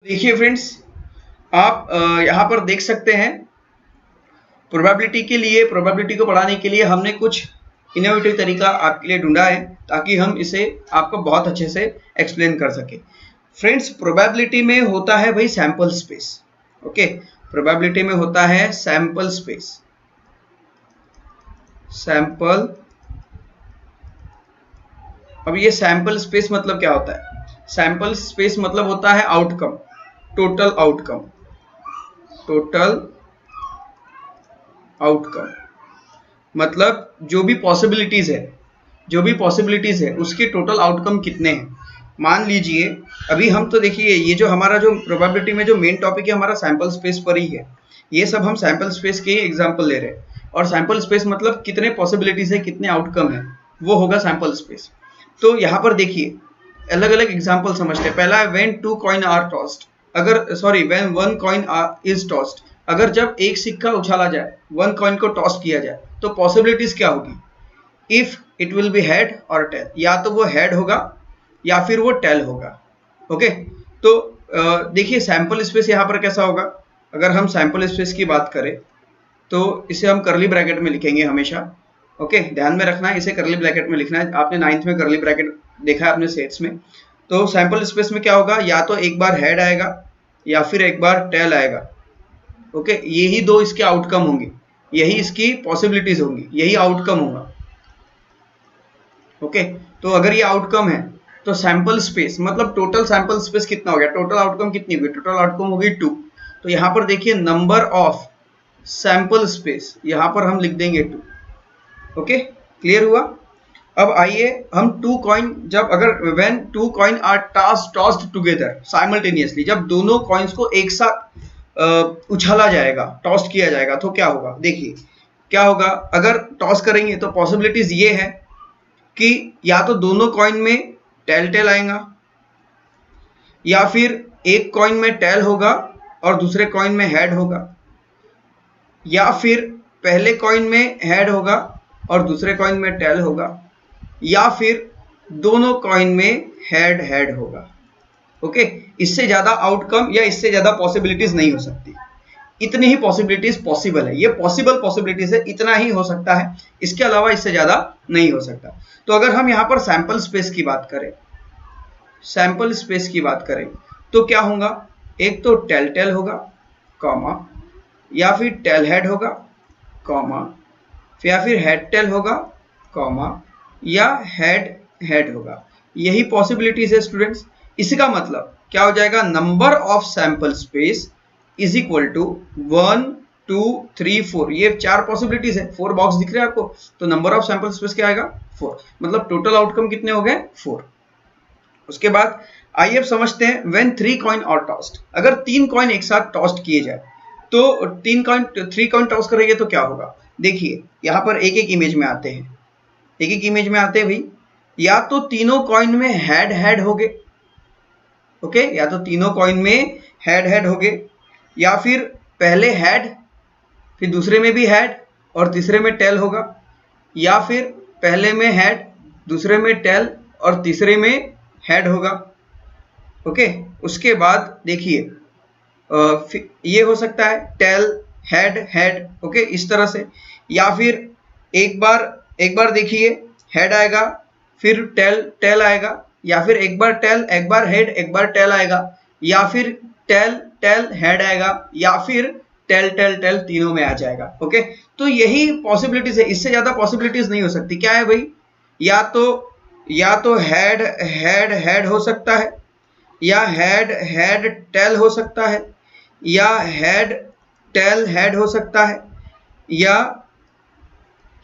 देखिए फ्रेंड्स, आप यहाँ पर देख सकते हैं प्रोबेबिलिटी को बढ़ाने के लिए हमने कुछ इनोवेटिव तरीका आपके लिए ढूंढा है ताकि हम इसे आपको बहुत अच्छे से एक्सप्लेन कर सके। फ्रेंड्स, प्रोबेबिलिटी में होता है भाई सैंपल स्पेस। ओके, प्रोबेबिलिटी में होता है सैंपल स्पेस। अब ये सैंपल स्पेस मतलब क्या होता है? सैंपल स्पेस मतलब होता है आउटकम, टोटल आउटकम मतलब जो भी पॉसिबिलिटीज है उसके टोटल आउटकम कितने हैं। मान लीजिए अभी हम तो देखिए ये जो हमारा जो प्रोबेबिलिटी में जो मेन टॉपिक है हमारा सैंपल स्पेस पर ही है। ये सब हम सैंपल स्पेस के ही एग्जांपल ले रहे हैं और सैंपल स्पेस मतलब कितने पॉसिबिलिटीज है, कितने आउटकम है, वो होगा सैंपल स्पेस। तो यहाँ पर देखिए अलग अलग एग्जाम्पल समझते हैं। पहला है when two coin are tossed, when one coin is tossed, अगर जब एक सिक्का उछाला जाए, वन कॉइन को टॉस किया जाए, तो पॉसिबिलिटीज क्या होगी? If it will be head और टेल, या तो वो हेड होगा या फिर वो टेल होगा। ओके, तो देखिए सैंपल स्पेस यहाँ पर कैसा होगा। अगर हम सैंपल स्पेस की बात करें तो इसे हम करली ब्रैकेट में लिखेंगे हमेशा। ओके, ध्यान में रखना है, इसे करली ब्रैकेट में लिखना है। आपने 9th में करली ब्रैकेट देखा है अपने सेट्स में। तो सैंपल स्पेस में क्या होगा, या तो एक बार हेड आएगा या फिर एक बार टेल आएगा। ओके, यही दो इसके आउटकम होंगे, यही इसकी पॉसिबिलिटीज होंगी, यही आउटकम होगा। ओके, तो अगर ये आउटकम है तो सैंपल स्पेस मतलब टोटल सैंपल स्पेस कितना हो गया, टोटल आउटकम कितनी होगी? टोटल आउटकम होगी 2। तो यहाँ पर देखिए नंबर ऑफ सैंपल स्पेस यहाँ पर हम लिख देंगे 2। ओके, क्लियर हुआ। अब आइए हम when two coin are tossed together simultaneously, जब दोनों कॉइन्स को एक साथ उछाला जाएगा, टॉस्ट किया जाएगा, तो क्या होगा? देखिए क्या होगा, अगर टॉस करेंगे तो पॉसिबिलिटीज ये है कि या तो दोनों कॉइन में टेल आएगा, या फिर एक कॉइन में टेल होगा और दूसरे कॉइन में हेड होगा, या फिर पहले कॉइन में हेड होगा और दूसरे कॉइन में टेल होगा, या फिर दोनों कॉइन में हेड होगा। ओके, इससे ज्यादा आउटकम या इससे ज्यादा पॉसिबिलिटीज नहीं हो सकती। इतनी ही पॉसिबिलिटीज पॉसिबल है, ये पॉसिबल पॉसिबिलिटीज है, इतना ही हो सकता है, इसके अलावा इससे ज्यादा नहीं हो सकता। तो अगर हम यहाँ पर सैंपल स्पेस की बात करें तो क्या होगा? एक तो टेल होगा कॉमा, या फिर टेल हेड होगा कॉमा, या फिर हेड टेल होगा कॉमा, या हेड होगा। यही पॉसिबिलिटीज है स्टूडेंट्स। इसका मतलब क्या हो जाएगा? Number of sample space is equal to 1 2 3 4। ये 4 पॉसिबिलिटीज है, 4 बॉक्स दिख रहे हैं आपको, तो नंबर ऑफ सैंपल स्पेस क्या आएगा? 4। मतलब टोटल आउटकम कितने हो गए? 4। उसके बाद आइए अब समझते हैं व्हेन 3 कॉइन आर टॉस्ड, अगर 3 कॉइन एक साथ टॉस्ट किए जाए तो 3 कॉइन टॉस करेंगे तो क्या होगा? देखिए यहाँ पर एक एक इमेज में आते हैं भाई। या तो तीनों कॉइन में हेड होगे, ओके, या तो तीनों कॉइन में हेड होगे, या फिर पहले हेड फिर दूसरे में भी हेड और तीसरे में टेल होगा, या फिर पहले में हेड दूसरे में टेल और तीसरे में हेड होगा। ओके, उसके बाद देखिए ये हो सकता है टेल हेड, ओके, इस तरह से। या फिर एक बार देखिए हेड आएगा फिर टेल आएगा, या फिर एक बार टेल एक बार हेड एक बार टेल आएगा, या फिर टेल हेड आएगा, या फिर टेल तीनों में आ जाएगा। ओके, तो यही पॉसिबिलिटीज है, इससे ज्यादा पॉसिबिलिटीज नहीं हो सकती। क्या है भाई? या तो हेड हो सकता है, या हेड टेल हो सकता है, या टेल हेड हो सकता है, या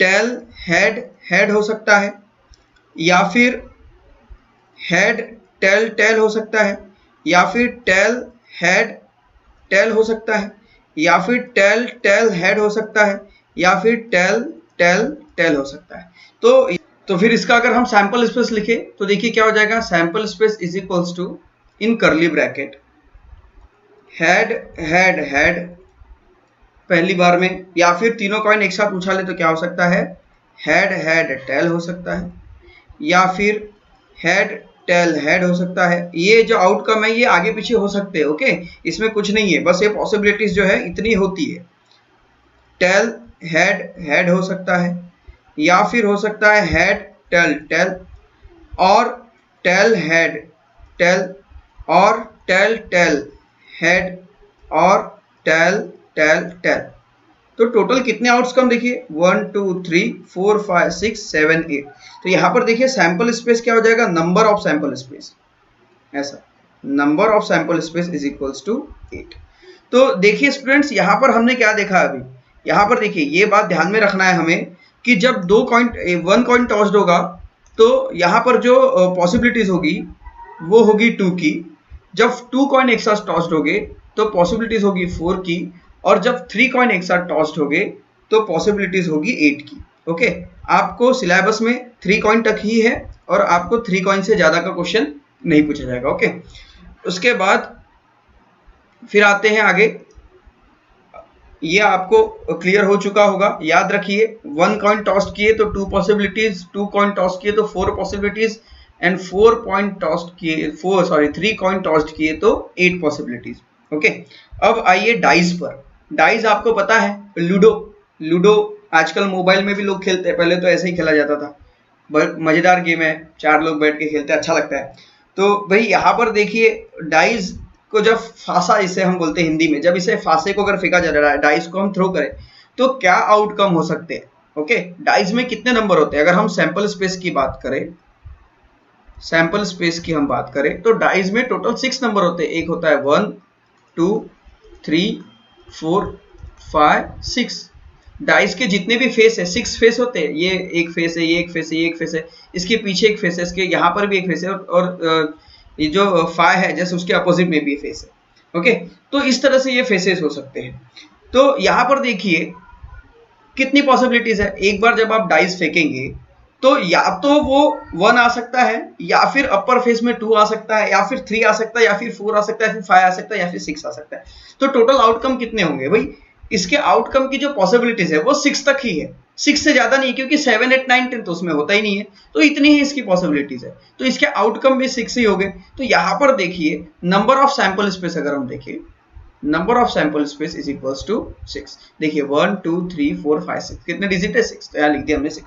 टेल हेड हो सकता है, या फिर हेड टेल हो सकता है, या फिर टेल हेड टेल हो सकता है, या फिर टेल हेड हो सकता है, या फिर टेल हो सकता है। तो फिर इसका अगर हम सैंपल स्पेस लिखे तो देखिए क्या हो जाएगा? Sample space is equals to in curly bracket head पहली बार में, या फिर तीनों कॉइन एक साथ उछाले तो क्या हो सकता है? हेड टेल हो सकता है, या फिर हेड टेल हेड हो सकता है। ये जो आउटकम है ये आगे पीछे हो सकते हैं, ओके, इसमें कुछ नहीं है, बस ये पॉसिबिलिटीज जो है इतनी होती है। टेल हेड हेड हो सकता है, या फिर हो सकता है हेड टेल टेल, और टेल हेड टेल, और टेल टेल हेड, और टेल टेल टेल। तो टोटल कितने आउटकम देखिए 1 2 3 4 5 6 7 8। तो यहां पर देखिए सैंपल स्पेस क्या हो जाएगा, नंबर ऑफ सैंपल स्पेस, ऐसा number of sample space is equals to 8। तो देखिए स्टूडेंट्स यहां पर हमने क्या देखा अभी, यहां पर देखिए ये बात ध्यान में रखना है हमें कि जब वन कॉइन टॉस्ड होगा तो यहां पर जो पॉसिबिलिटीज होगी वो होगी 2 की। जब 2 कॉइन एक साथ टॉस्ड होंगे तो पॉसिबिलिटीज होगी 4 की, और जब 3 कॉइन एक साथ टॉस्ड होंगे तो पॉसिबिलिटीज होगी 8 की। ओके, आपको सिलेबस में 3 कॉइन तक ही है और आपको 3 कॉइन से ज्यादा का क्वेश्चन नहीं पूछा जाएगा। ओके, उसके बाद फिर आते हैं आगे, ये आपको क्लियर हो चुका होगा, याद रखिए 1 कॉइन टॉस किए तो 2 पॉसिबिलिटीज, 2 कॉइन टॉस किए तो 4 पॉसिबिलिटीज, एंड 3 कॉइन टॉस किए तो 8 पॉसिबिलिटीज। ओके, अब आइए डाइस पर। डाइस आपको पता है लूडो, लूडो आजकल मोबाइल में भी लोग खेलते हैं, पहले तो ऐसे ही खेला जाता था, बहुत मजेदार गेम है, 4 लोग बैठ के खेलते हैं, अच्छा लगता है। तो भाई यहाँ पर देखिए डाइस को जब फांसा, इसे हम बोलते हैं हिंदी में, जब इसे फांसे को अगर फेंका जा रहा है, डाइस को हम थ्रो करें तो क्या आउटकम हो सकते हैं। ओके, डाइस में कितने नंबर होते हैं, अगर हम सैंपल स्पेस की बात करें, सैंपल स्पेस की हम बात करें तो डाइस में टोटल 6 नंबर होते हैं। एक होता है 1 2 3 4 5 6। डाइस के जितने भी फेस है 6 फेस होते हैं, ये एक फेस है, ये एक फेस है, ये एक फेस है, इसके पीछे एक फेस है, इसके यहाँ पर भी एक फेस है, और ये जो 5 है जैसे उसके अपोजिट में भी फेस है। ओके, तो इस तरह से ये फेसेस हो सकते हैं। तो यहाँ पर देखिए कितनी पॉसिबिलिटीज है, एक बार जब आप डाइस फेंकेंगे तो या तो वो 1 आ सकता है, या फिर अपर फेस में 2 आ सकता है, या फिर 3 आ सकता है, या फिर 4 आ सकता है, फिर 5 आ सकता है, या फिर 6 आ सकता है। तो टोटल आउटकम कितने होंगे भाई, इसके आउटकम की जो पॉसिबिलिटीज है वो 6 तक ही है, 6 से ज्यादा नहीं, क्योंकि 7 8 9 10 तो उसमें होता ही नहीं है, तो इतनी ही इसकी पॉसिबिलिटीज है, तो इसके आउटकम भी 6 ही हो गए। तो यहां पर देखिए नंबर ऑफ सैंपल स्पेस अगर हम देखें, number of sample space is equals to 6। देखिए 1 2 3 4 5 6, कितने डिजिट है 6, तो यहाँ लिख दिया हमने 6।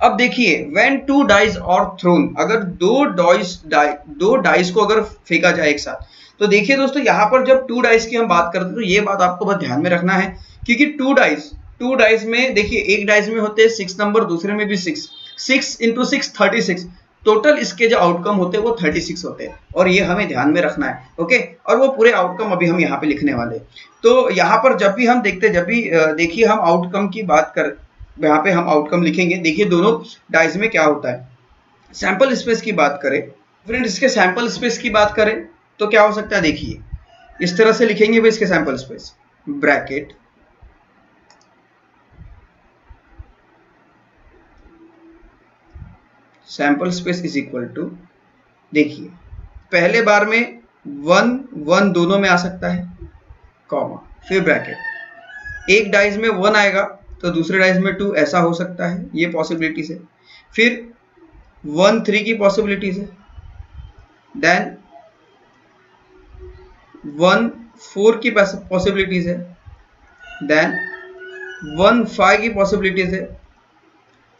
अब देखिए व्हेन 2 डाइस आर थ्रोन, अगर दो डाइस को अगर फेंका जाए एक साथ, तो देखिए दोस्तों यहाँ पर जब 2 डाइस की हम बात करते हैं तो ये बात आपको बहुत ध्यान में रखना है, क्योंकि 2 डाइस में देखिए एक डाइस में होते हैं 6 नंबर, दूसरे में भी 6, 6 इंटू 6 36, टोटल इसके जो आउटकम होते हैं वो 36 होते हैं, और ये हमें ध्यान में रखना है। ओके, और वो पूरे आउटकम अभी हम यहाँ पे लिखने वाले हैं। तो यहाँ पर जब भी हम देखते, जब भी देखिए हम आउटकम की बात कर, यहाँ पे हम आउटकम लिखेंगे, देखिए दोनों डाइस में क्या होता है। सैंपल स्पेस की बात करें फ्रेंड्स, इसके सैंपल स्पेस की बात करें तो क्या हो सकता है, देखिए इस तरह से लिखेंगे भाई इसके sample space, bracket sample space is equal to, देखिए पहले बार में 1 1 दोनों में आ सकता है, कॉमा, फिर ब्रैकेट, एक डाइस में 1 आएगा तो दूसरे डाइस में 2, ऐसा हो सकता है, ये पॉसिबिलिटीज है। फिर 1 3 की पॉसिबिलिटीज है, देन 1 4 की पॉसिबिलिटीज है, देन 1 5 की पॉसिबिलिटीज है,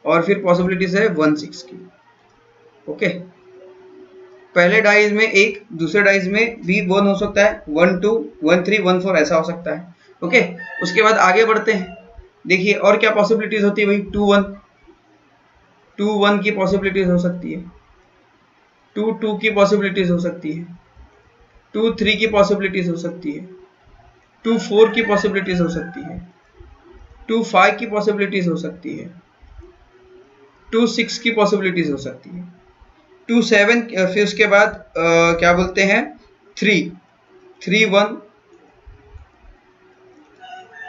और फिर पॉसिबिलिटीज है 1 6 की। ओके, पहले डाइस में एक, दूसरे डाइस में भी 1 हो सकता है, 1 2 1 3 1 4 ऐसा हो सकता है। ओके, उसके बाद आगे बढ़ते हैं, देखिए और क्या पॉसिबिलिटीज होती है भाई, 2 1 की पॉसिबिलिटीज हो सकती है, 2 2 की पॉसिबिलिटीज हो सकती है, 2 3 की पॉसिबिलिटीज हो सकती है, 2 4 की पॉसिबिलिटीज हो सकती है, 2 5 की पॉसिबिलिटीज हो सकती है, 2 6 की पॉसिबिलिटीज हो सकती है, 2 7, फिर उसके बाद क्या बोलते हैं 3 1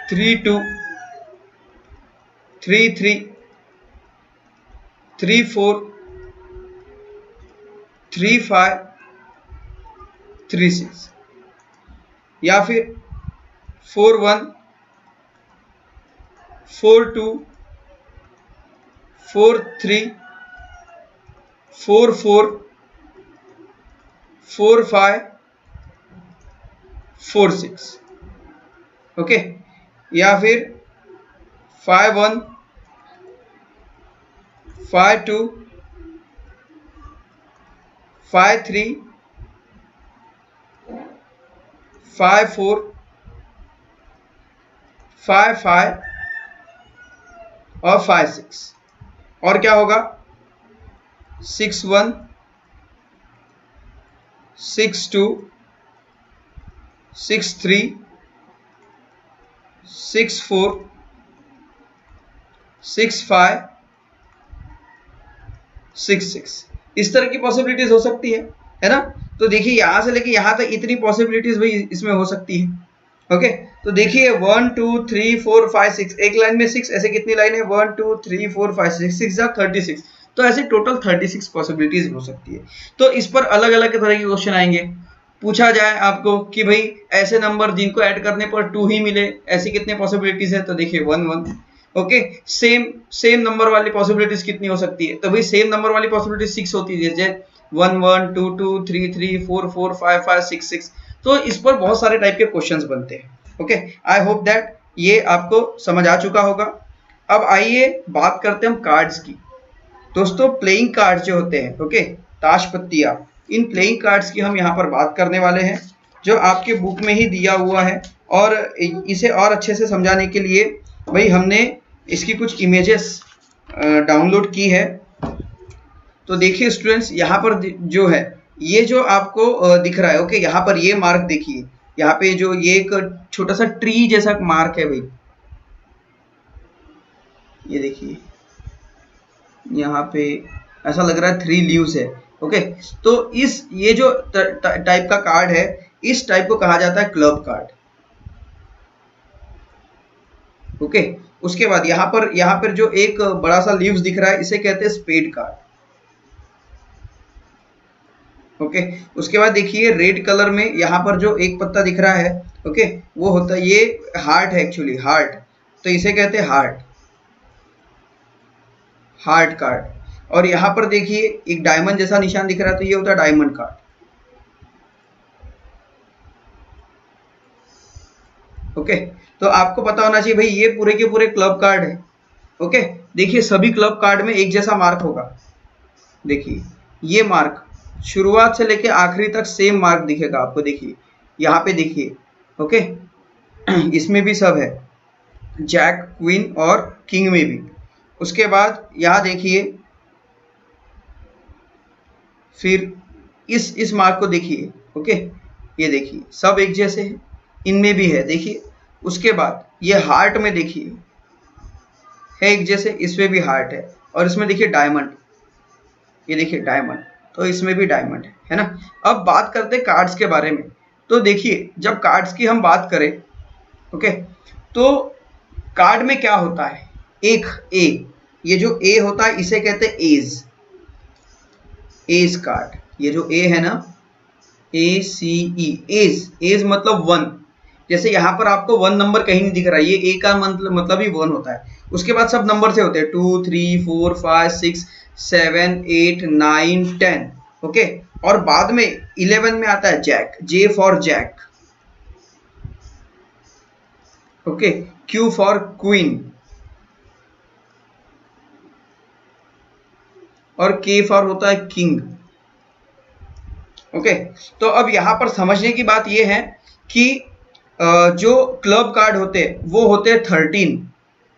3 2 3 3 3 4 3 5 3 6, या फिर 4 1 4 2 4 3 4 4 4 5 4 6, ओके, या फिर 5 1 5 2 5 3 5 4 5 5 और 5 6, और क्या होगा 6 1 6 2 6 3 6 4 6 5 6 6, इस तरह की पॉसिबिलिटीज हो सकती है ना। तो देखिए यहां से लेके यहां तक इतनी पॉसिबिलिटीज भाई इसमें हो सकती है, ओके। तो देखिए 1 2 3 4 5 6, एक लाइन में 6, ऐसे कितनी लाइन है 1 2 3 4 5 6, 6 जा 36, तो ऐसे टोटल 36 पॉसिबिलिटीज हो सकती है। तो इस पर अलग अलग तरह के क्वेश्चन आएंगे, पूछा जाए आपको कि भाई ऐसे नंबर जिनको ऐड करने पर 2 ही मिले, ऐसी कितने पॉसिबिलिटीज है, तो देखिए 1 1, ओके। सेम नंबर वाली पॉसिबिलिटीज कितनी हो सकती है, तो भाई सेम नंबर वाली पॉसिबिलिटी 6 होती है, जैसे 1 1 2 2 3 3 4 4 5 5 6 6। तो इस पर बहुत सारे टाइप के क्वेश्चंस बनते हैं, ओके। आई होप दैट ये आपको समझ आ चुका होगा। अब आइए बात करते हैं हम कार्ड्स की। दोस्तों प्लेइंग कार्ड्स जो होते हैं, ओके, ताश पत्तियां, इन प्लेइंग कार्ड्स की हम यहाँ पर बात करने वाले हैं, जो आपके बुक में ही दिया हुआ है। और इसे और अच्छे से समझाने के लिए भाई हमने इसकी कुछ इमेजेस डाउनलोड की है। तो देखिए स्टूडेंट्स, यहाँ पर जो है ये जो आपको दिख रहा है, ओके, यहाँ पर ये मार्क देखिए, यहाँ पे जो ये एक छोटा सा ट्री जैसा मार्क है भाई, ये देखिए यहाँ पे ऐसा लग रहा है 3 लीव्स है, ओके। तो ये जो टाइप का कार्ड है, इस टाइप को कहा जाता है क्लब कार्ड, ओके। उसके बाद यहाँ पर जो एक बड़ा सा लीव्स दिख रहा है, इसे कहते हैं स्पेड कार्ड, ओके। उसके बाद देखिए रेड कलर में यहाँ पर जो एक पत्ता दिख रहा है, ओके, वो होता है, ये हार्ट है एक्चुअली, हार्ट, तो इसे कहते हैं हार्ट कार्ड। और यहाँ पर देखिए एक डायमंड जैसा निशान दिख रहा है, तो ये होता है डायमंड कार्ड, ओके। तो आपको पता होना चाहिए भाई ये पूरे के पूरे क्लब कार्ड है, ओके। देखिए सभी क्लब कार्ड में एक जैसा मार्क होगा, देखिए ये मार्क शुरुआत से लेके आखिरी तक सेम मार्क दिखेगा आपको, देखिए यहाँ पे देखिए, ओके। इसमें भी सब है, जैक क्वीन और किंग में भी। उसके बाद यहाँ देखिए, फिर इस मार्क को देखिए, ओके, ये देखिए सब एक जैसे हैं, इनमें भी है, देखिए। उसके बाद ये हार्ट में देखिए है एक जैसे, इसमें भी हार्ट है, और इसमें देखिए डायमंड, ये देखिए डायमंड, तो इसमें भी डायमंड है ना। अब बात करते हैं कार्ड्स के बारे में। तो देखिए जब कार्ड्स की हम बात करें, ओके, तो कार्ड में क्या होता है, एक ए, ये जो ए होता है इसे कहते हैं एज कार्ड, ये जो ए है ना, ACE, एज मतलब 1, जैसे यहाँ पर आपको 1 नंबर कहीं नहीं दिख रहा है, ये ए का मतलब ही 1 होता है। उसके बाद सब नंबर से होते हैं 2 3 4 5 6 7 8 9 10, ओके। और बाद में 11 में आता है jack, J for jack, okay, Q for queen, और K फॉर होता है किंग, ओके। तो अब यहाँ पर समझने की बात यह है कि जो क्लब कार्ड होते हैं वो होते हैं 13,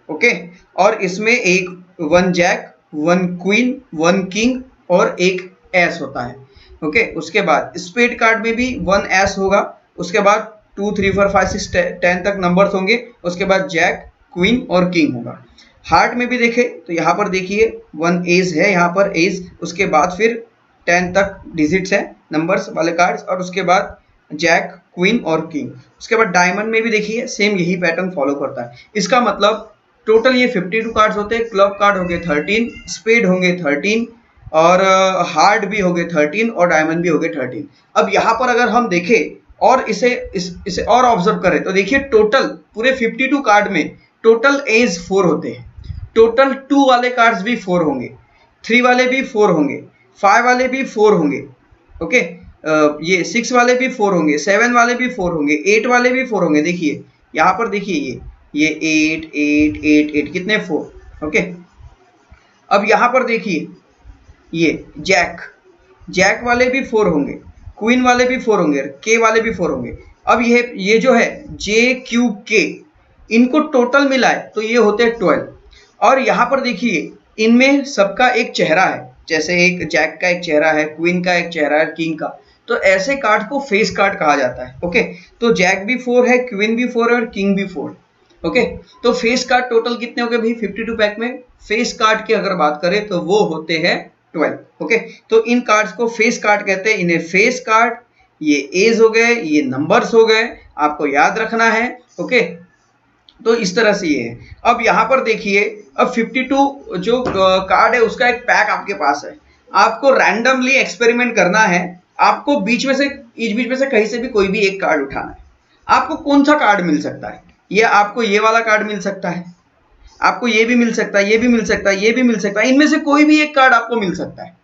ओके। और इसमें एक 1 जैक, 1 क्वीन, 1 किंग और एक एस होता है, ओके। उसके बाद स्पेड कार्ड में भी 1 एस होगा, उसके बाद 2 3 4 5 6 10 तक नंबर्स होंगे, उसके बाद जैक, क्वीन और किंग होगा। हार्ट में भी देखें तो यहाँ पर देखिए 1 एज है, यहाँ पर एज, उसके बाद फिर 10 तक डिजिट्स है नंबर्स वाले कार्ड्स, और उसके बाद जैक, क्वीन और किंग। उसके बाद डायमंड में भी देखिए सेम यही पैटर्न फॉलो करता है। इसका मतलब टोटल ये 52 कार्ड्स होते हैं। क्लब कार्ड होंगे 13, स्पेड होंगे 13, और हार्ड भी होंगे 13, और डायमंड भी होंगे 13। अब यहाँ पर अगर हम देखें और इसे और ऑब्जर्व करें तो देखिए टोटल पूरे 52 कार्ड में टोटल एज 4 होते हैं। टोटल 2 वाले कार्ड्स भी 4 होंगे, 3 वाले भी 4 होंगे, 5 वाले भी 4 होंगे, ओके। ये 6 वाले भी 4 होंगे, 7 वाले भी 4 होंगे, 8 वाले भी 4 होंगे। देखिए यहाँ पर देखिए ये 8 8 8 8 कितने 4। ओके, अब यहाँ पर देखिए ये जैक वाले भी 4 होंगे, क्वीन वाले भी 4 होंगे, के वाले भी 4 होंगे। अब ये जो है जे क्यू के, इनको टोटल मिलाए तो ये होते हैं 12। और यहाँ पर देखिए इनमें सबका एक चेहरा है, जैसे एक जैक का एक चेहरा है, क्वीन का एक चेहरा है, किंग का, तो ऐसे कार्ड को फेस कार्ड कहा जाता है। ओके, तो जैक भी 4 है, क्वीन भी 4 है और किंग भी 4। ओके, तो फेस कार्ड टोटल कितने हो गए भाई 52 पैक में? फेस कार्ड की अगर बात करें तो वो होते हैं 12। ओके, तो इन कार्ड्स को फेस कार्ड कहते हैं, इन्हें फेस कार्ड, ये एज हो गए, ये नंबर्स हो गए, आपको याद रखना है। ओके, तो इस तरह से ये है। अब यहाँ पर देखिए, अब 52 जो कार्ड है उसका एक पैक आपके पास है, आपको रैंडमली एक्सपेरिमेंट करना है, आपको बीच में से कहीं से भी कोई भी एक कार्ड उठाना है। आपको कौन सा कार्ड मिल सकता है? ये आपको ये वाला कार्ड मिल सकता है, आपको ये भी मिल सकता है, ये भी मिल सकता है, ये भी मिल सकता है, इनमें से कोई भी एक कार्ड आपको मिल सकता है।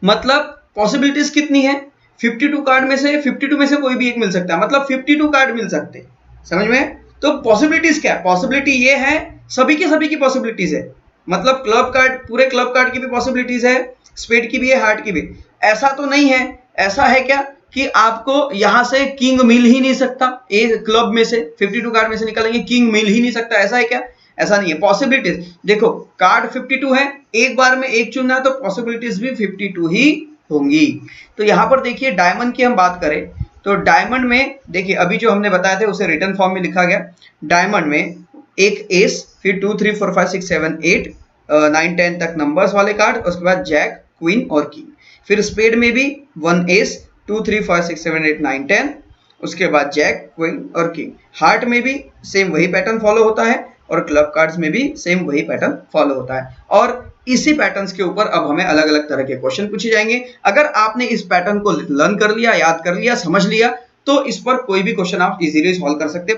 मतलब पॉसिबिलिटीज कितनी है? 52 कार्ड में से 52 में से कोई भी एक मिल सकता है, मतलब 52 कार्ड मिल सकते हैं। समझ में? तो पॉसिबिलिटीज क्या है? पॉसिबिलिटी ये है, सभी की पॉसिबिलिटीज है, मतलब क्लब कार्ड, पूरे क्लब कार्ड की भी पॉसिबिलिटीज है, स्पेड की भी है, हार्ट की भी। ऐसा तो नहीं है, ऐसा है क्या कि आपको यहां से किंग मिल ही नहीं सकता, ए क्लब में से 52 कार्ड में से निकालेंगे किंग मिल ही नहीं सकता, ऐसा है क्या? ऐसा नहीं है। पॉसिबिलिटीज देखो, कार्ड 52 है, एक बार में एक चुनना है, तो पॉसिबिलिटीज भी 52 ही होंगी। तो यहां पर देखिए डायमंड की हम बात करें तो डायमंड में देखिए अभी जो हमने बताया था उसे रिटर्न फॉर्म में लिखा गया। डायमंड में एक एस, फिर 2 3 4 5 6 7 8 9 10 तक नंबर्स वाले कार्ड, उसके बाद जैक, क्वीन और किंग। फिर स्पेड में भी 1 एस, 2 3 5 6 7 8 9 10, उसके बाद जैक, क्वीन और किंग। हार्ट में भी सेम वही पैटर्न फॉलो होता है और क्लब कार्ड्स में भी सेम वही पैटर्न फॉलो होता है। और इसी पैटर्न्स के ऊपर अब हमें अलग अलग तरह के क्वेश्चन पूछे जाएंगे। अगर आपने इस पैटर्न को लर्न कर लिया, याद कर लिया, समझ लिया, तो इस पर कोई भी क्वेश्चन आप इजीली सॉल्व कर सकते हैं।